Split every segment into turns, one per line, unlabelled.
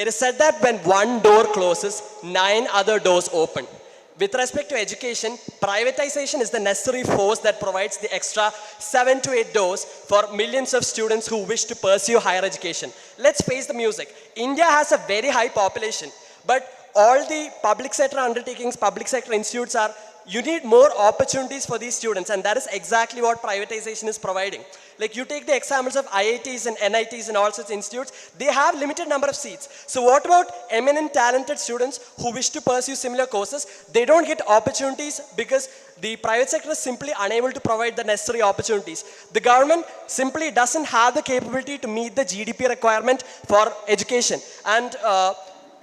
It is said that when one door closes, 9 other doors open. With respect to education, privatization is the necessary force that provides the extra 7 to 8 doors for millions of students who wish to pursue higher education. Let's face the music. India has a very high population, but all the public sector undertakings, public sector institutes you need more opportunities for these students, and that is exactly what privatization is providing. Like you take the examples of IITs and NITs and all such institutes, they have limited number of seats. So what about eminent talented students who wish to pursue similar courses? They don't get opportunities because the private sector is simply unable to provide the necessary opportunities. The government simply doesn't have the capability to meet the GDP requirement for education. And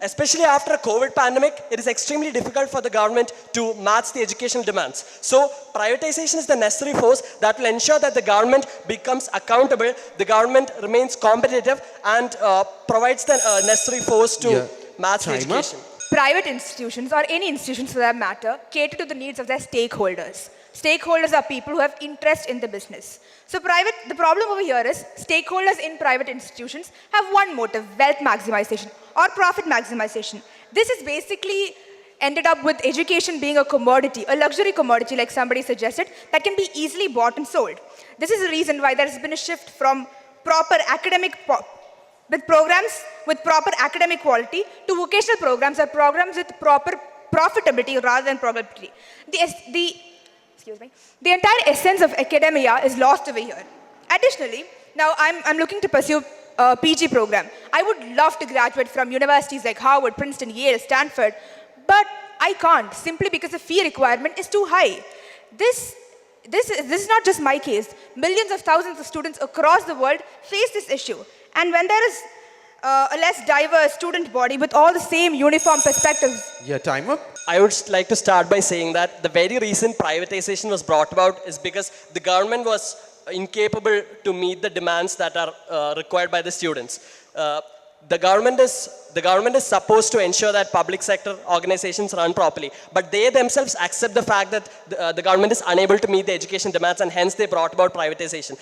especially after a COVID pandemic, it is extremely difficult for the government to match the educational demands. So privatization is the necessary force that will ensure that the government becomes accountable, the government remains competitive, and provides the necessary force to match the education.
Private institutions, or any institutions for that matter, cater to the needs of their stakeholders. Stakeholders are people who have interest in the business. So the problem over here is stakeholders in private institutions have one motive: wealth maximization or profit maximization. This is basically ended up with education being a commodity, a luxury commodity like somebody suggested, that can be easily bought and sold. This is the reason why there has been a shift from proper academic with programs with proper academic quality to vocational programs or programs with proper profitability rather than probability. The entire essence of academia is lost over here. Additionally, now I'm looking to pursue a PG program. I would love to graduate from universities like Harvard, Princeton, Yale, Stanford, but I can't simply because the fee requirement is too high. This is not just my case. Millions of thousands of students across the world face this issue. And when there is a less diverse student body with all the same uniform perspectives.
Yeah, time up.
I would like to start by saying that the very reason privatization was brought about is because the government was incapable to meet the demands that are required by the students. The government is supposed to ensure that public sector organizations run properly, but they themselves accept the fact that the government is unable to meet the education demands, and hence they brought about privatization.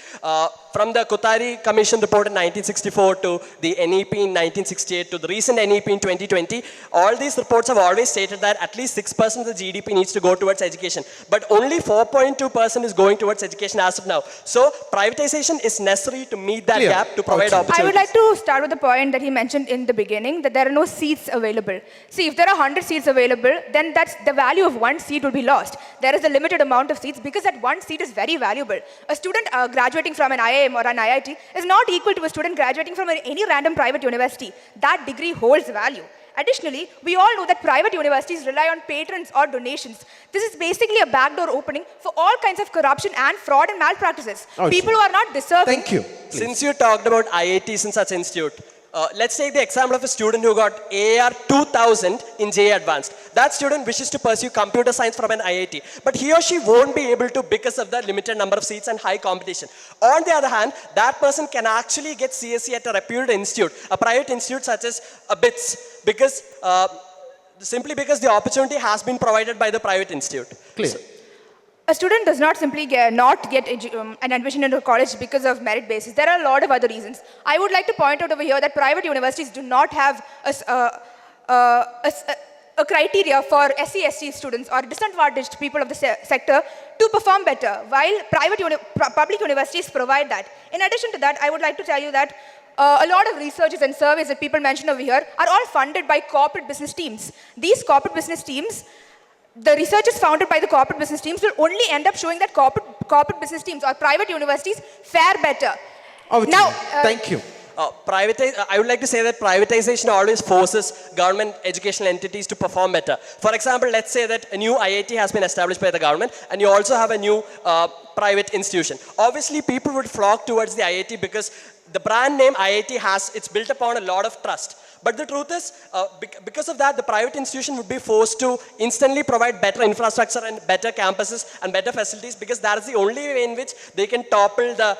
From the Kothari Commission report in 1964 to the NEP in 1968 to the recent NEP in 2020, all these reports have always stated that at least 6% of the GDP needs to go towards education, but only 4.2% is going towards education as of now. So privatization is necessary to meet that gap, to provide opportunities.
I would like to start with the point that he mentioned in the beginning, that there are no seats available. See, if there are 100 seats available, then that's the value of one seat will be lost. There is a limited amount of seats because that one seat is very valuable. A student graduating from an IIM or an IIT is not equal to a student graduating from any random private university. That degree holds value. Additionally, we all know that private universities rely on patrons or donations. This is basically a backdoor opening for all kinds of corruption and fraud and malpractices. People who are not deserving.
Thank you. Please.
Since you talked about IITs and such institute, let's take the example of a student who got AR 2000 in JEE Advanced. That student wishes to pursue computer science from an IIT, but he or she won't be able to because of the limited number of seats and high competition. On the other hand, that person can actually get CSE at a reputed institute, a private institute such as BITS, because simply because the opportunity has been provided by the private institute.
Clear.
A student does not simply not get an admission into a college because of merit basis. There are a lot of other reasons. I would like to point out over here that private universities do not have a criteria for SC/ST students or disadvantaged people of the sector to perform better, while public universities provide that. In addition to that, I would like to tell you that a lot of researches and surveys that people mentioned over here are all funded by corporate business teams. These corporate business teams, the research is founded by the corporate business teams, will only end up showing that corporate business teams or private universities fare better.
Now, thank you.
I would like to say that privatization always forces government educational entities to perform better. For example, let's say that a new IIT has been established by the government, and you also have a new private institution. Obviously, people would flock towards the IIT because the brand name IIT it's built upon a lot of trust. But the truth is, because of that, the private institution would be forced to instantly provide better infrastructure and better campuses and better facilities, because that is the only way in which they can topple the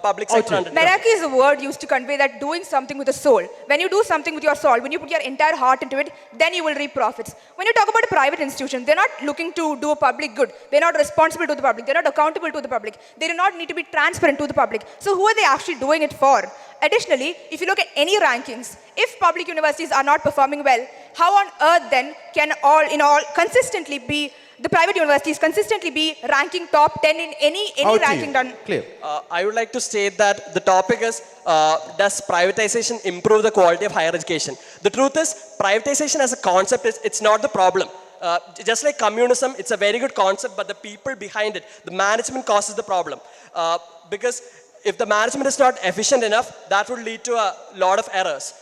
public sector.
Meraki is a word used to convey that doing something with the soul. When you do something with your soul, when you put your entire heart into it, then you will reap profits. When you talk about a private institution, they're not looking to do a public good. They're not responsible to the public. They're not accountable to the public. They do not need to be transparent to the public. So who are they actually doing it for? Additionally, if you look at any rankings, if public universities are not performing well, how on earth then can consistently be the private universities consistently be ranking top 10 in any
Out to
ranking
you.
done?
Clear.
I would like to state that the topic is, does privatization improve the quality of higher education? The truth is, privatization as a concept, it's not the problem. Just like communism, it's a very good concept, but the people behind it, the management causes the problem. Because if the management is not efficient enough, that would lead to a lot of errors.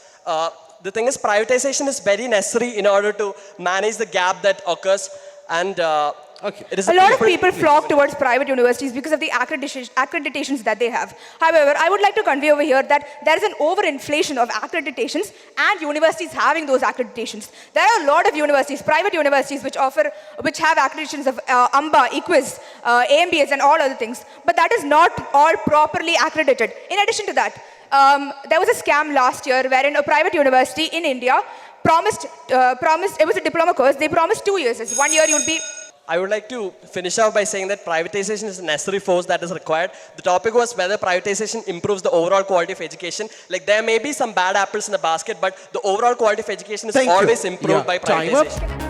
The thing is, privatization is very necessary in order to manage the gap that occurs. And it is
a lot of people flock towards private universities because of the accreditations that they have. However, I would like to convey over here that there is an overinflation of accreditations and universities having those accreditations. There are a lot of universities, private universities, which have accreditations of AMBA, EQUIS, AMBS, and all other things. But that is not all properly accredited. In addition to that, there was a scam last year wherein a private university in India promised, it was a diploma course, they promised 2 years. It's 1 year you'll be...
I would like to finish off by saying that privatization is a necessary force that is required. The topic was whether privatization improves the overall quality of education. Like, there may be some bad apples in the basket, but the overall quality of education is always improved by
Time up.
privatization.